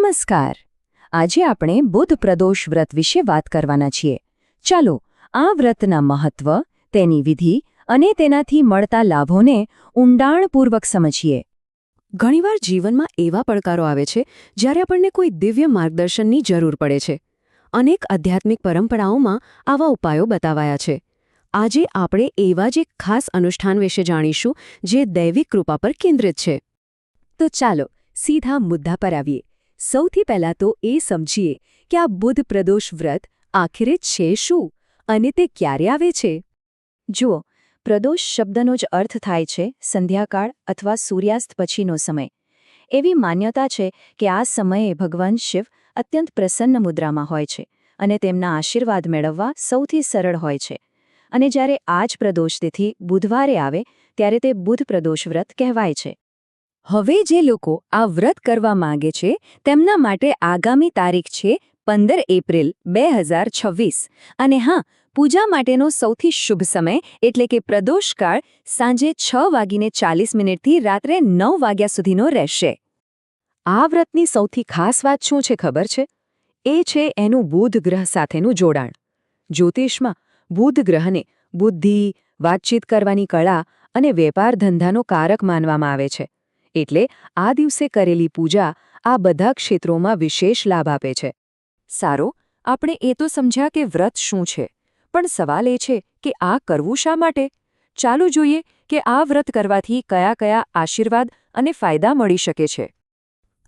નમસ્કાર. આજે આપણે બુધ પ્રદોષ વ્રત વિશે વાત કરવાના છીએ. ચાલો આ વ્રતના મહત્વ, તેની વિધિ અને તેનાથી મળતા લાભોને ઊંડાણપૂર્વક સમજીએ. ઘણીવાર જીવનમાં એવા પડકારો આવે છે જ્યારે આપણને કોઈ દિવ્ય માર્ગદર્શનની જરૂર પડે છે. અનેક આધ્યાત્મિક પરંપરાઓમાં આવા ઉપાયો બતાવાયા છે. આજે આપણે એવા જ એક ખાસ અનુષ્ઠાન વિશે જાણીશું જે દૈવિક કૃપા પર કેન્દ્રિત છે. તો ચાલો સીધા મુદ્દા પર આવીએ. સૌથી પહેલાં તો એ સમજીએ કે આ બુધ પ્રદોષ વ્રત આખરે છે શું અને તે ક્યારે આવે છે. જુઓ, પ્રદોષ શબ્દનો જ અર્થ થાય છે સંધ્યાકાળ અથવા સૂર્યાસ્ત પછીનો સમય. એવી માન્યતા છે કે આ સમયે ભગવાન શિવ અત્યંત પ્રસન્ન મુદ્રામાં હોય છે અને તેમના આશીર્વાદ મેળવવા સૌથી સરળ હોય છે. અને જ્યારે આ જ પ્રદોષ તિથિ બુધવારે આવે ત્યારે તે બુધ પ્રદોષ વ્રત કહેવાય છે. હવે જે લોકો આ વ્રત કરવા માંગે છે તેમના માટે આગામી તારીખ છે 15 એપ્રિલ 2026. અને હા, પૂજા માટેનો સૌથી શુભ સમય એટલે કે પ્રદોષકાળ સાંજે 6:40 થી રાત્રે 9 વાગ્યા સુધીનો રહેશે. આ વ્રતની સૌથી ખાસ વાત શું છે ખબર છે? એ છે એનું બુધ ગ્રહ સાથેનું જોડાણ. જ્યોતિષમાં બુધ ગ્રહને બુદ્ધિ, વાતચીત કરવાની કળા અને વેપાર ધંધાનો કારક માનવામાં આવે છે. એટલે આ દિવસે કરેલી પૂજા આ બધા ક્ષેત્રોમાં વિશેષ લાભ આપે છે. સારું, આપણે એ તો સમજ્યા કે વ્રત શું છે, પણ સવાલ એ છે કે આ કરવું શા માટે? ચાલો જોઈએ કે આ વ્રત કરવાથી કયા કયા આશીર્વાદ અને ફાયદા મળી શકે છે.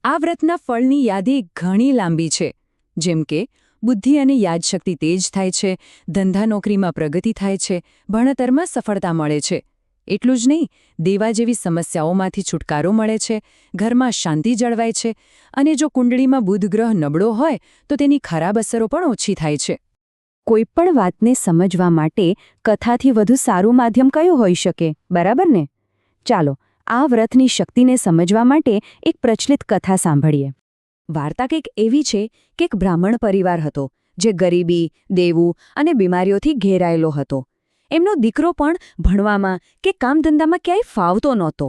આ વ્રતના ફળની યાદી ઘણી લાંબી છે. જેમ કે બુદ્ધિ અને યાદશક્તિ તેજ થાય છે, ધંધા નોકરીમાં પ્રગતિ થાય છે, ભણતરમાં સફળતા મળે છે. એટલું જ નહીં, દેવા જેવી સમસ્યાઓમાંથી છુટકારો મળે છે, ઘરમાં શાંતિ જળવાય છે અને જો કુંડળીમાં બુધ ગ્રહ નબળો હોય તો તેની ખરાબ અસરો પણ ઓછી થાય છે. કોઈપણ વાતને સમજવા માટે કથાથી વધુ સારું માધ્યમ કયું હોઈ શકે, બરાબર ને? ચાલો આ વ્રતની શક્તિને સમજવા માટે એક પ્રચલિત કથા સાંભળીએ. વાર્તા કંઈક એવી છે કે એક બ્રાહ્મણ પરિવાર હતો જે ગરીબી, દેવું અને બીમારીઓથી ઘેરાયેલો હતો. એમનો દીકરો પણ ભણવામાં કે કામધંધામાં ક્યાંય ફાવતો નહોતો.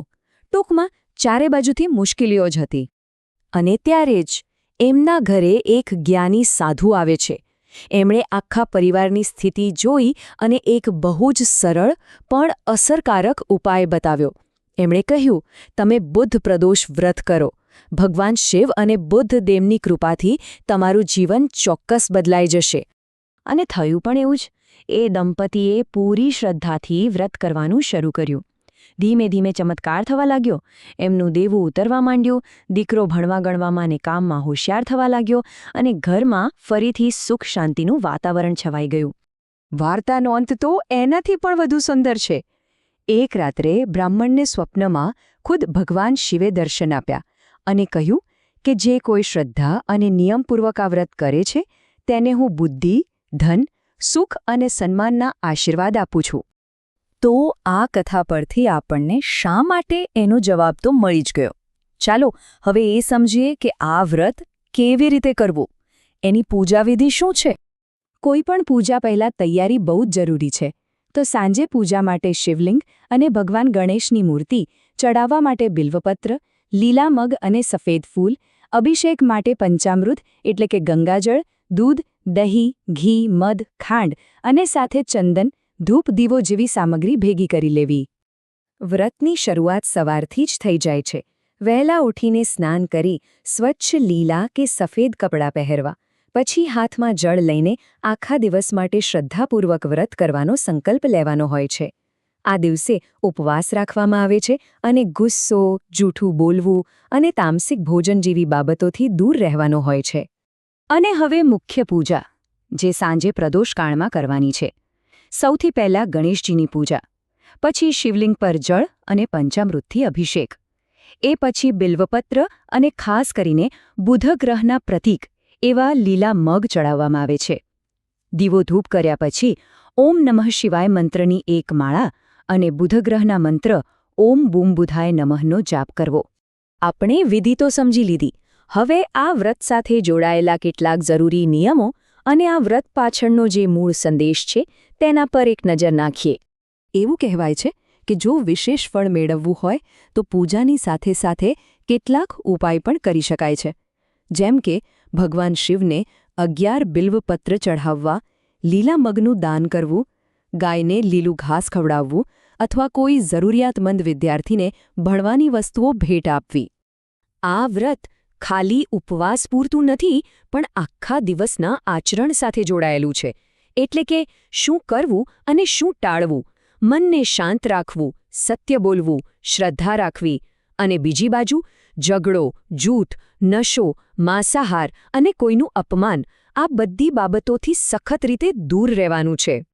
ટૂંકમાં ચારે બાજુથી મુશ્કેલીઓ જ હતી. અને ત્યારે જ એમના ઘરે એક જ્ઞાની સાધુ આવે છે. એમણે આખા પરિવારની સ્થિતિ જોઈ અને એક બહુ જ સરળ પણ અસરકારક ઉપાય બતાવ્યો. એમણે કહ્યું, તમે બુધ પ્રદોષ વ્રત કરો. ભગવાન શિવ અને બુદ્ધ દેવની કૃપાથી તમારું જીવન ચોક્કસ બદલાઈ જશે. અને થયું પણ એવું જ. એ દંપતીએ પૂરી શ્રદ્ધાથી વ્રત કરવાનું શરૂ કર્યું. ધીમે ધીમે ચમત્કાર થવા લાગ્યો. એમનું દેવું ઉતરવા માંડ્યું, દીકરો ભણવા ગણવામાં અને કામમાં હોશિયાર થવા લાગ્યો અને ઘરમાં ફરીથી સુખ શાંતિનું વાતાવરણ છવાઈ ગયું. વાર્તાનો અંત તો એનાથી પણ વધુ સુંદર છે. એક રાત્રે બ્રાહ્મણને સ્વપ્નમાં ખુદ ભગવાન શિવે દર્શન આપ્યા અને કહ્યું કે જે કોઈ શ્રદ્ધા અને નિયમપૂર્વક આ વ્રત કરે છે તેને હું બુદ્ધિ, ધન, સુખ અને સન્માનના આશીર્વાદ આપું છું. તો આ કથા પરથી આપણને શા માટે એનો જવાબ તો મળી જ ગયો. ચાલો હવે એ સમજીએ કે આ વ્રત કેવી રીતે કરવું. એની પૂજાવિધિ શું છે? કોઈ પણ પૂજા પહેલાં તૈયારી બહુ જ જરૂરી છે. તો સાંજે પૂજા માટે શિવલિંગ અને ભગવાન ગણેશની મૂર્તિ, ચડાવવા માટે બિલ્વપત્ર, લીલા મગ અને સફેદ ફૂલ, અભિષેક માટે પંચામૃત એટલે કે ગંગાજળ, દૂધ, દહીં, ઘી, મધ, ખાંડ અને સાથે ચંદન, ધૂપ, દીવો જેવી સામગ્રી ભેગી કરી લેવી. વ્રતની શરૂઆત સવારથી જ થઈ જાય છે. વહેલા ઉઠીને સ્નાન કરી સ્વચ્છ લીલા કે સફેદ કપડાં પહેરવા. પછી હાથમાં જળ લઈને આખા દિવસ માટે શ્રદ્ધાપૂર્વક વ્રત કરવાનો સંકલ્પ લેવાનો હોય છે. આ દિવસે ઉપવાસ રાખવામાં આવે છે અને ગુસ્સો, જૂઠું બોલવું અને તામસિક ભોજન જેવી બાબતોથી દૂર રહેવાનો હોય છે. અને હવે મુખ્ય પૂજા, જે સાંજે પ્રદોષકાળમાં કરવાની છે. સૌથી પહેલાં ગણેશજીની પૂજા, પછી શિવલિંગ પર જળ અને પંચામૃતથી અભિષેક. એ પછી બિલ્વપત્ર અને ખાસ કરીને બુધ ગ્રહના પ્રતીક એવા લીલા મગ ચડાવવામાં આવે છે. દીવો ધૂપ કર્યા પછી ઓમ નમઃ શિવાય મંત્રની એક માળા અને બુધગ્રહના મંત્ર ઓમ બૂમ બુધાય નમઃનો જાપ કરવો. આપણે વિધિ તો સમજી લીધી. હવે આ વ્રત સાથે જોડાયેલા કેટલાક જરૂરી નિયમો અને આ વ્રત પાછળનો જે મૂળ સંદેશ છે તેના પર એક નજર નાખીએ. એવું કહેવાય છે કે જો વિશેષ ફળ મેળવવું હોય તો પૂજાની સાથે સાથે કેટલાક ઉપાય પણ કરી શકાય છે. જેમ કે ભગવાન શિવને 11 બિલ્વપત્ર ચઢાવવા, લીલા મગનું દાન કરવું, ગાયને લીલું ઘાસ ખવડાવવું અથવા કોઈ જરૂરિયાતમંદ વિદ્યાર્થીને ભણવાની વસ્તુઓ ભેટ આપવી. આ વ્રત ખાલી ઉપવાસ પૂરતું નથી, પણ આખા દિવસના આચરણ સાથે જોડાયેલું છે. એટલે કે શું કરવું અને શું ટાળવું, મનને શાંત રાખવું, સત્ય બોલવું, શ્રદ્ધા રાખવી, અને બીજી બાજુ ઝઘડો, જૂઠ, નશો, માંસાહાર અને કોઈનું અપમાન, આ બધી બાબતોથી સખત રીતે દૂર રહેવાનું છે.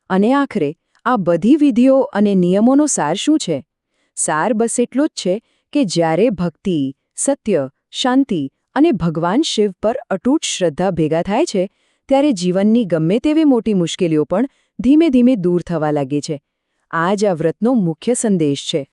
અને આખરે આ બધી વિધિઓ અને નિયમોનો સાર શું છે? સાર બસ એટલો જ છે કે જ્યારે ભક્તિ, સત્ય, શાંતિ અને ભગવાન શિવ પર અતૂટ શ્રદ્ધા ભેગા થાય છે, ત્યારે જીવનની ગમે તેવી મોટી મુશ્કેલીઓ પણ ધીમે ધીમે દૂર થવા લાગે છે. આ જ આ વ્રતનો મુખ્ય સંદેશ છે.